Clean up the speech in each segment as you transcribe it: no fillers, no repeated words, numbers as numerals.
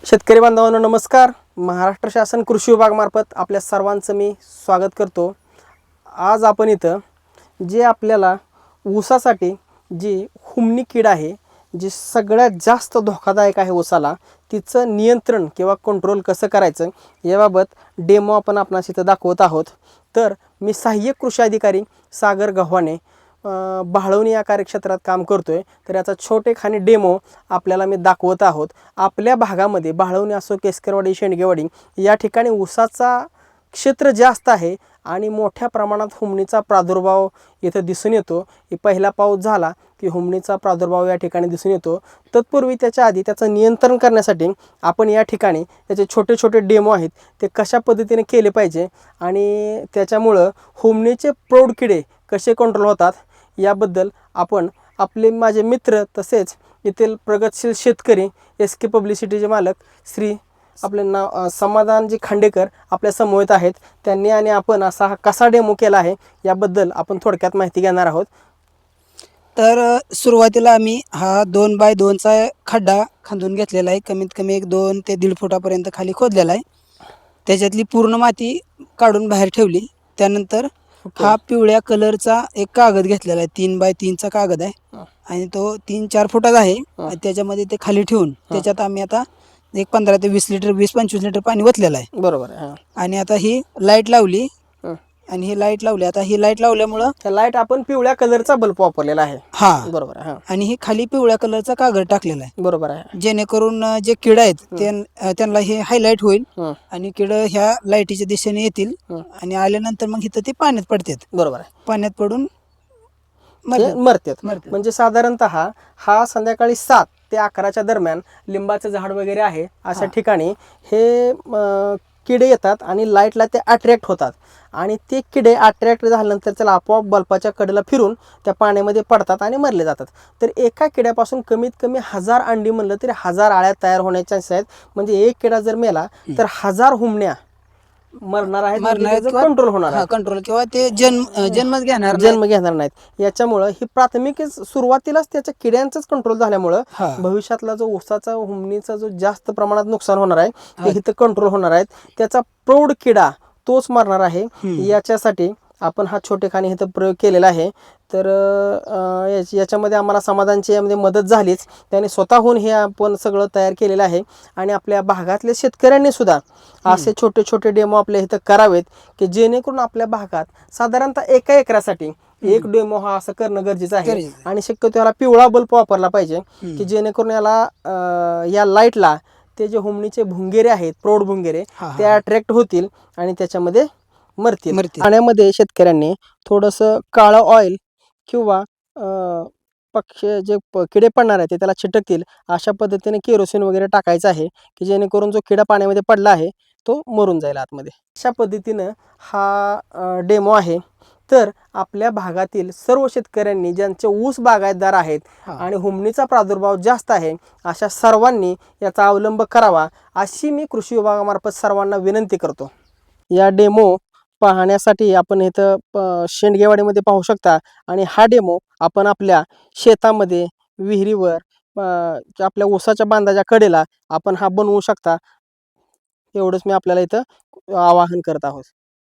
शेतकरी बांधवांनो नमस्कार. महाराष्ट्र शासन कृषी विभागामार्फत आपल्या सर्वांचं मी स्वागत करतो. आज आपण इथं जे आपल्याला ऊसासाठी जी हुमणी कीड आहे, जी सगळ्यात जास्त धोकादायक आहे ऊसाला, तिचं नियंत्रण किंवा कंट्रोल कसं करायचं याबाबत डेमो आपण आपणास इथं दाखवत आहोत. तर मी सहाय्यक कृषी अधिकारी सागर गव्हाणे बाळवणी या कार्यक्षेत्रात काम करतोय. तर याचा छोटेखानी डेमो आपल्याला मी दाखवत आहोत. आपल्या भागामध्ये बाळवणी असो, केसकरवाडी, शेंडगेवाडी या ठिकाणी ऊसाचा क्षेत्र जास्त आहे आणि मोठ्या प्रमाणात हुमणीचा प्रादुर्भाव इथं दिसून येतो. पहिला पाऊस झाला की हुमणीचा प्रादुर्भाव या ठिकाणी दिसून येतो. तत्पूर्वी त्याच्या आधी त्याचं नियंत्रण करण्यासाठी आपण या ठिकाणी त्याचे छोटे छोटे डेमो आहेत ते कशा पद्धतीने केले पाहिजे आणि त्याच्यामुळं हुमणीचे प्रौढ किडे कसे कंट्रोल होतात याबद्दल आपण आपले माझे मित्र तसेच येथील प्रगतशील शेतकरी SK पब्लिसिटीचे मालक श्री आपले नाव समाधानजी खांडेकर आपल्या समवेत आहेत. त्यांनी आणि आपण असा हा कसा डेमो केला आहे याबद्दल आपण थोडक्यात माहिती घेणार आहोत. तर सुरुवातीला आम्ही हा 2 बाय 2चा खड्डा खांदून घेतलेला आहे. कमीत कमी 1-2 ते 1.5 फुटापर्यंत खाली खोदलेला आहे. त्याच्यातली पूर्ण माती काढून बाहेर ठेवली. त्यानंतर हा पिवळ्या कलरचा एक कागद घेतलेला आहे. 3 बाय 3चा कागद आहे आणि तो 3-4 फुटाचा आहे. त्याच्यामध्ये ते खाली ठेवून त्याच्यात आम्ही आता एक 15 ते 20 लिटर 20-25 लिटर पाणी ओतलेलं आहे. बरोबर आहे. आणि आता ही लाईट लावली आणि ही लाईट लावली. आता ही लाईट लावल्यामुळं त्या लाईट आपण पिवळ्या कलरचा बल्ब वापरलेला आहे. हा बरोबर आहे. आणि ही खाली पिवळ्या कलरचा कागद टाकलेला आहे. बरोबर आहे. जेणेकरून जे किड आहेत त्यांना हे हायलाइट होईल आणि किड ह्या लाईटीच्या दिशेने येतील आणि आल्यानंतर मग इथं ते पाण्यात पडतात. बरोबर आहे. पाण्यात पडून मरतात. म्हणजे साधारणतः हा संध्याकाळी 7 ते 11च्या दरम्यान लिंबाचं झाड वगैरे आहे अशा ठिकाणी हे किडे येतात आणि लाईटला ते अट्रॅक्ट होतात आणि ते किडे अट्रॅक्ट झाल्यानंतर त्याला आपोआप बल्बाच्या कडेला फिरून त्या पाण्यामध्ये पडतात आणि मरले जातात. तर एका किड्यापासून कमीत कमी 1000 अंडी म्हणलं तरी 1000 आळ्या तयार होण्याचे चान्सेस आहेत. म्हणजे एक किडा जर मेला तर 1000 हुमण्या मरणार आहेत, कंट्रोल होणार आहे. कंट्रोल किंवा ते जन्मच घेणार नाहीत. याच्यामुळं ही प्राथमिक सुरुवातीलाच त्याच्या किड्यांचाच कंट्रोल झाल्यामुळं भविष्यातला जो ऊसाचा हुमणीचा जो जास्त प्रमाणात नुकसान होणार आहे ते इथं कंट्रोल होणार आहेत. त्याचा प्रौढ किडा तोच मरणार आहे. याच्यासाठी आपण हा छोटेखानी इथं प्रयोग केलेला आहे. तर याच्यामध्ये आम्हाला समाधानची यामध्ये मदत झालीच. त्याने स्वतःहून हे आपण सगळं तयार केलेलं आहे आणि आपल्या भागातल्या शेतकऱ्यांनी सुद्धा असे छोटे छोटे डेमो आपल्या इथं करावेत की जेणेकरून आपल्या भागात साधारणतः एका एकरासाठी एक डेमो हा असं करणं गरजेचं आहे. आणि शक्यतो याला पिवळा बल्ब वापरला पाहिजे की जेणेकरून याला या लाईटला ते जे हुमणीचे भुंगेरे आहेत, प्रौढ भुंगेरे, ते अट्रॅक्ट होतील आणि त्याच्यामध्ये मरतील. पाण्यामध्ये शेतकऱ्यांनी थोडंसं काळं ऑइल किंवा पक्षी जे किडे पडणार आहेत ते त्याला चिटकतील अशा पद्धतीने केरोसिन वगैरे टाकायचं आहे की जेणेकरून जो किडा पाण्यामध्ये पडला आहे तो मरून जाईल आतमध्ये. अशा पद्धतीनं हा डेमो आहे. तर आपल्या भागातील सर्व शेतकऱ्यांनी ज्यांचे ऊस बागायतदार आहेत आणि हुमणीचा प्रादुर्भाव जास्त आहे अशा सर्वांनी याचा अवलंब करावा अशी मी कृषी विभागामार्फत सर्वांना विनंती करतो. या डेमो पाहण्यासाठी आपण इथं शेंडगेवाडीमध्ये पाहू शकता आणि हा डेमो आपण आपल्या शेतामध्ये, विहिरीवर, आपल्या ऊसाच्या बांधाच्या कडेला आपण हा बनवू शकता. एवढंच मी आपल्याला इथं आवाहन करत आहोत.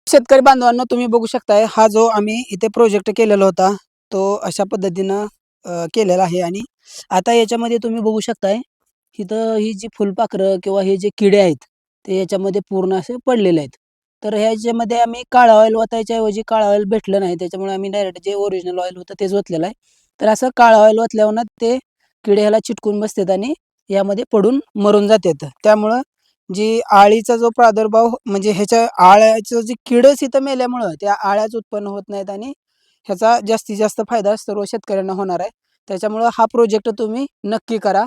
शेतकरी बांधवांनो, तुम्ही बघू शकताय हा जो आम्ही इथे प्रोजेक्ट केलेला होता तो अशा पद्धतीनं केलेला आहे. आणि आता याच्यामध्ये तुम्ही बघू शकताय इथं ही जी फुलपाखरं किंवा हे जे किडे आहेत ते याच्यामध्ये पूर्ण असे पडलेले आहेत. तर ह्याच्यामध्ये आम्ही काळं ऑइल ओतायच्या ऐवजी काळं ऑइल भेटलं नाही, त्याच्यामुळे आम्ही डायरेक्ट जे ओरिजिनल ऑइल होतं तेच ओतलेलं आहे. तर असं काळं ऑइल ओतल्यावर ते किडे ह्याला चिटकून बसतात आणि यामध्ये पडून मरून जातात. त्यामुळं जी आळीचा जो प्रादुर्भाव म्हणजे ह्याच्या आळ्याचं जे किडच इथं मेल्यामुळं त्या आळ्याच उत्पन्न होत नाहीत आणि ह्याचा जास्तीत जास्त फायदा सर्व शेतकऱ्यांना होणार आहे. त्याच्यामुळं हा प्रोजेक्ट तुम्ही नक्की करा.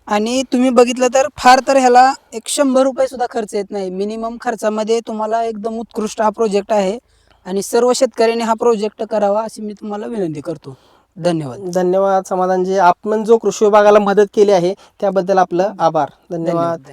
आणि तुम्ही बघितलं तर फार तर ह्याला एक 100 रुपये सुद्धा खर्च येत नाही. मिनिमम खर्चामध्ये तुम्हाला एकदम उत्कृष्ट हा प्रोजेक्ट आहे आणि सर्व शेतकऱ्यांनी हा प्रोजेक्ट करावा अशी मी तुम्हाला विनंती करतो. धन्यवाद. धन्यवाद समाधानजी. आपण जो कृषी विभागाला मदत केली आहे त्याबद्दल आपलं आभार. धन्यवाद.